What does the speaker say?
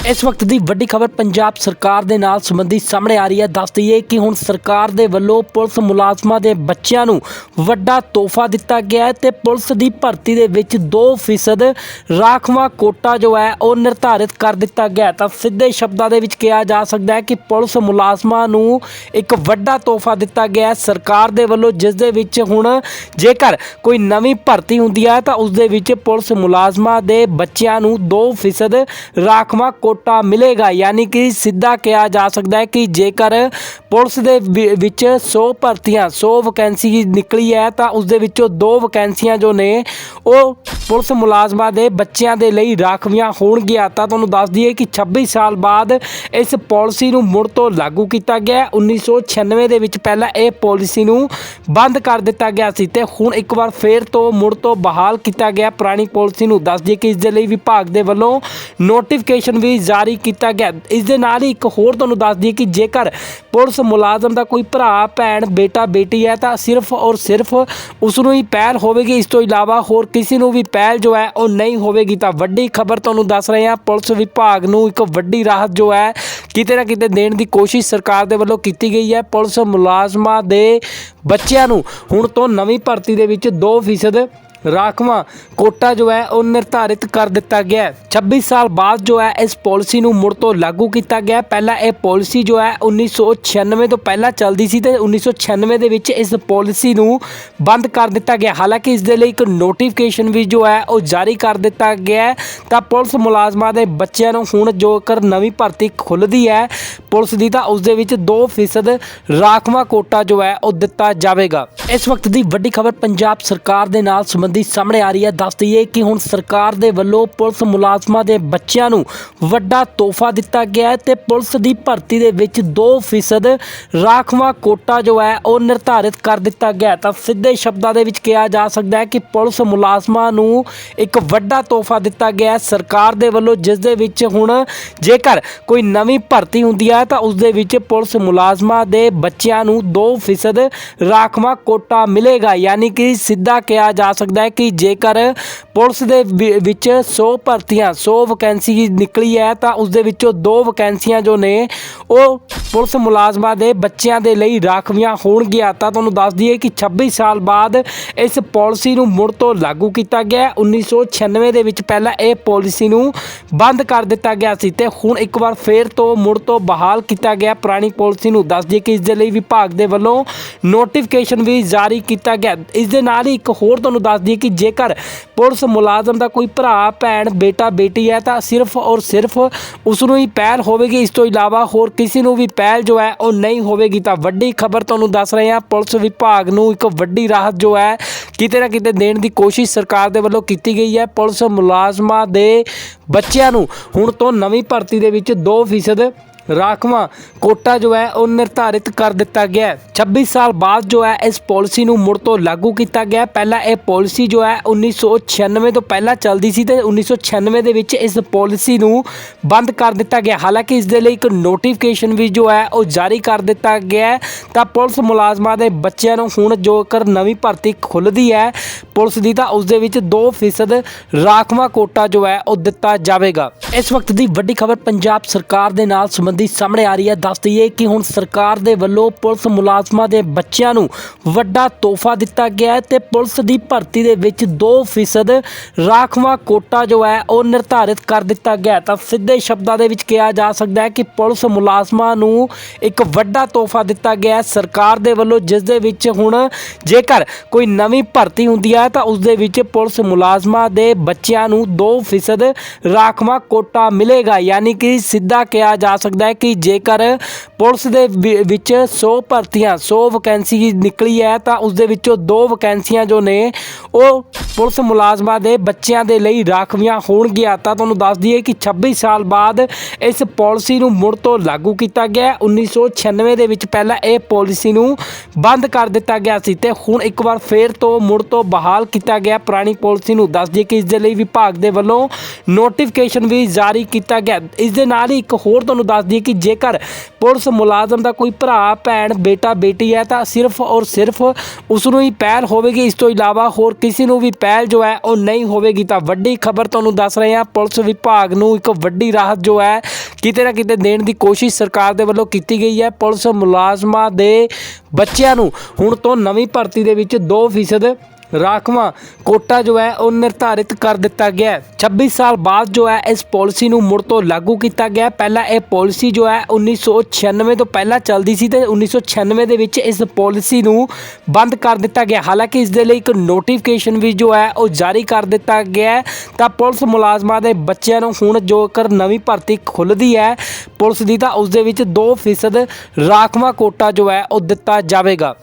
इस वक्त की वड्डी खबर पंजाब सरकार दे नाल संबंधी सामने आ रही है। दस दईए कि हुण सरकार दे वल्लों पुलिस मुलाजमां दे बच्चिआं नूं वड्डा तोहफा दिता गया है ते पुलिस दी भर्ती दे विच 2% राखवां कोटा जो है वह निर्धारित कर दिता गया है। तां सीधे शब्दां दे विच कहा जा सकता है कि पुलिस मुलाजमां नूं एक वड्डा तोहफा दिता गया है सरकार दे वल्लों, जिस दे विच हुण जेकर कोई नवीं भर्ती हुंदी है तां उस दे विच पुलिस मुलाजमां दे बच्चिआं नूं 2% राखवां कोटा मिलेगा। यानी कि सीधा कहा जा सकता है कि जेकर पुलिस दे विच 100 भर्तियां 100 वैकेंसी निकली है तो उस दे विचों 2 वैकेंसियां जो ने वो पुलिस मुलाजमां दे बच्चियां दे लई राखवियां होणगियां। तां तुहानूं दस दईए कि 26 साल बाद इस पॉलिसी नूं मुड़ तो लागू किया गया। 1996 दे विच पहला यह पॉलिसी नूं बंद कर दिता गया सी ते हुण एक बार फिर तो मुड़ तो बहाल किया गया पुरानी पॉलिसी नूं। दस दईए कि इस दे लई विभाग दे वल्लों नोटिफिकेशन भी जारी किया गया। इस दे नाल ही एक होर तुहानूं दस दईए कि जेकर पुलिस मुलाजम का कोई भरा भैन बेटा बेटी है तो सिर्फ और सिर्फ उसनूं ही पहल होवेगी, इस तो इलावा होर किसी नूं भी पहल जो है वो नहीं होवेगी। तो वड्डी खबर तुहानूं दस रहे हैं, पुलिस विभाग नूं एक वड्डी राहत जो है किते ना किते देण दी कोशिश सरकार दे वल्लों कीती गई है। पुलिस मुलाजमां दे बच्चिआं नूं हुण तो नवीं भर्ती दे विच 2% राखवां कोटा जो है वह निर्धारित कर दिता गया है। 26 साल बाद जो है इस पॉलिसी नूं मुड़ तो लागू किया गया। पहला यह पॉलिसी जो है 1996 तो पहला चलती सी ते 1996 दे विच इस पॉलिसी नूं बंद कर दिता गया। हालांकि इस दे लई एक नोटिफिकेशन भी जो है वह जारी कर दिता गया है। तां पुलिस मुलाजमां दे बच्चिआं नूं हुण जो कर नवीं भर्ती खुलदी है पुलिस दी तां उस दे विच 2% राखवां कोटा जो है वह दिता जावेगा। इस वक्त की वड्डी खबर पंजाब सरकार दे नाल संबंधी सामने आ रही है। दस दईए कि हुण सरकार दे वल्लों पुलिस मुलाजमां दे बच्चिआं नूं वड्डा तोहफा दिता गया है ते पुलिस दी भर्ती दे विच 2% राखवां कोटा जो है वह निर्धारित कर दिता गया। तां सीधे शब्दां दे विच कहा जा सकता है कि पुलिस मुलाजमां नूं एक वड्डा तोहफा दिता गया है सरकार दे वल्लों, जिस दे विच हुण जेकर कोई नवीं भर्ती हुंदी है तां उस दे विच पुलिस मुलाजमां दे बच्चिआं नूं 2% राखवां कोटा मिलेगा। यानी कि सीधा कहा जा सकता है कि जेकर पुलिस दे विच 100 भर्तियां 100 वैकेंसी निकली है तो उस दे विचों 2 वैकेंसियां जो ने वो पुलिस मुलाजमां दे बच्चिआं दे लई राखवियां होणगियां। तां तुहानूं दस दईए कि 26 साल बाद इस पॉलिसी नूं मुड़ तो लागू किया गया। 1996 दे विच पहला यह पॉलिसी नूं बंद कर दिता गया सी ते हुण एक बार फिर तो मुड़ तो बहाल किया गया पुरानी पॉलिसी नूं। दस दईए कि इस दे लई विभाग दे वल्लों नोटिफिकेशन भी जारी किया गया। इस दे नाल ही एक होर तुहानूं दस दईए कि जेकर पुलिस मुलाजम का कोई भरा भैन बेटा बेटी है तो सिर्फ और सिर्फ उसनूं ही पहल होवेगी, इस तो इलावा होर किसी नूं भी पहल जो है वो नहीं होवेगी। तो वड्डी खबर तुहानूं दस रहे हैं, पुलिस विभाग नूं एक वड्डी राहत जो है किते ना किते देण दी कोशिश सरकार दे वल्लों कीती गई है। पुलिस मुलाजमां दे बच्चिआं नूं हुण तो नवीं भर्ती दे विच 2% राखवां कोटा जो है वह निर्धारित कर दिता गया है। 26 साल बाद जो है इस पॉलिसी नूं मुड़ तो लागू किया गया। पहला यह पॉलिसी जो है 1996 तो पहला चलती सी ते 1996 दे विच इस पॉलिसी नूं बंद कर दिता गया। हालांकि इस दे लई एक नोटिफिकेशन भी जो है वह जारी कर दिता गया है। तां पुलिस मुलाजमां दे बच्चिआं नूं हुण जो कर नवीं भर्ती खुलदी है पुलिस दी तां उस दे विच 2% राखवां कोटा जो है वह दिता जावेगा। इस वक्त की वड्डी खबर पंजाब सरकार दे नाल संबंधी सामने आ रही है। दस दईए कि हुण सरकार दे वल्लों पुलिस मुलाजमां दे बच्चिआं नूं वड्डा तोहफा दिता गया है ते पुलिस दी भर्ती दे विच 2% राखवां कोटा जो है वह निर्धारित कर दिता गया। तां सीधे शब्दां दे विच कहा जा सकता है कि पुलिस मुलाजमां नूं एक वड्डा तोहफा दिता गया है सरकार दे वल्लों, जिस दे विच हुण जेकर कोई नवीं भर्ती हुंदी है तो उस दे विच पुलिस मुलाजमां दे बच्चिआं नूं 2% राखवां कोटा मिलेगा। यानी कि सीधा कहा जा सकता है कि जेकर पुलिस दे विच 100 भर्तियां 100 वैकेंसी निकली है तो उस दे विचों 2 वैकेंसियां जो ने वो पुलिस मुलाजमां दे बच्चिआं दे लई राखवियां होणगियां। तां तुहानूं दस दईए कि 26 साल बाद इस पॉलिसी नूं मुड़ तो लागू किया गया। 1996 दे विच पहला यह पॉलिसी नूं बंद कर दिता गया सी ते हुण एक बार फिर तो मुड़ तो बहाल किया गया पुरानी पॉलिसी नूं। दस दईए कि इस दे लई विभाग दे वल्लों नोटिफिकेशन भी जारी किया गया। इस दे नाल ही एक होर तुहानूं दस ਦਈਏ ਕਿ ਜੇਕਰ ਪੁਲਿਸ ਮੁਲਾਜ਼ਮ ਦਾ ਕੋਈ ਭਰਾ ਭੈਣ ਬੇਟਾ ਬੇਟੀ ਹੈ ਤਾਂ ਸਿਰਫ ਔਰ ਸਿਰਫ ਉਸ ਨੂੰ ਹੀ ਪਹਿਲ ਹੋਵੇਗੀ, ਇਸ ਤੋਂ ਇਲਾਵਾ ਹੋਰ ਕਿਸੇ ਨੂੰ ਵੀ ਪਹਿਲ ਜੋ ਹੈ ਉਹ ਨਹੀਂ ਹੋਵੇਗੀ। ਤਾਂ ਵੱਡੀ ਖਬਰ ਤੁਹਾਨੂੰ ਦੱਸ ਰਹੇ ਹਾਂ, ਪੁਲਿਸ ਵਿਭਾਗ ਨੂੰ ਇੱਕ ਵੱਡੀ ਰਾਹਤ ਜੋ ਹੈ ਕਿਤੇ ਨਾ ਕਿਤੇ ਦੇਣ ਦੀ ਕੋਸ਼ਿਸ਼ ਸਰਕਾਰ ਦੇ ਵੱਲੋਂ ਕੀਤੀ ਗਈ ਹੈ। ਪੁਲਿਸ ਮੁਲਾਜ਼ਮਾਂ ਦੇ ਬੱਚਿਆਂ ਨੂੰ ਹੁਣ ਤੋਂ ਨਵੀਂ ਭਰਤੀ ਦੇ ਵਿੱਚ 2% ਰਾਖਵਾਂ ਕੋਟਾ ਜੋ ਹੈ ਉਹ ਨਿਰਧਾਰਿਤ ਕਰ ਦਿੱਤਾ ਗਿਆ ਹੈ। 26 ਸਾਲ ਬਾਅਦ ਜੋ ਹੈ ਇਸ ਪਾਲਿਸੀ ਨੂੰ ਮੁੜ ਤੋਂ ਲਾਗੂ ਕੀਤਾ ਗਿਆ। ਪਹਿਲਾਂ ਇਹ ਪਾਲਿਸੀ ਜੋ ਹੈ 1996 ਤੋਂ ਪਹਿਲਾਂ ਚੱਲਦੀ ਸੀ ਤੇ 1996 ਦੇ ਵਿੱਚ ਇਸ ਪਾਲਿਸੀ ਨੂੰ ਬੰਦ ਕਰ ਦਿੱਤਾ ਗਿਆ। ਹਾਲਾਂਕਿ ਇਸ ਦੇ ਲਈ ਇੱਕ ਨੋਟੀਫਿਕੇਸ਼ਨ ਵੀ ਜੋ ਹੈ ਉਹ ਜਾਰੀ ਕਰ ਦਿੱਤਾ ਗਿਆ ਹੈ। ਤਾਂ ਪੁਲਿਸ ਮੁਲਾਜ਼ਮਾਂ ਦੇ ਬੱਚਿਆਂ ਨੂੰ ਹੁਣ ਜੋਕਰ ਨਵੀਂ ਭਰਤੀ ਖੁੱਲ੍ਹਦੀ ਹੈ ਪੁਲਿਸ ਦੀ ਤਾਂ ਉਸ ਦੇ ਵਿੱਚ 2% ਰਾਖਵਾਂ ਕੋਟਾ ਜੋ ਹੈ ਉਹ ਦਿੱਤਾ ਜਾਵੇਗਾ।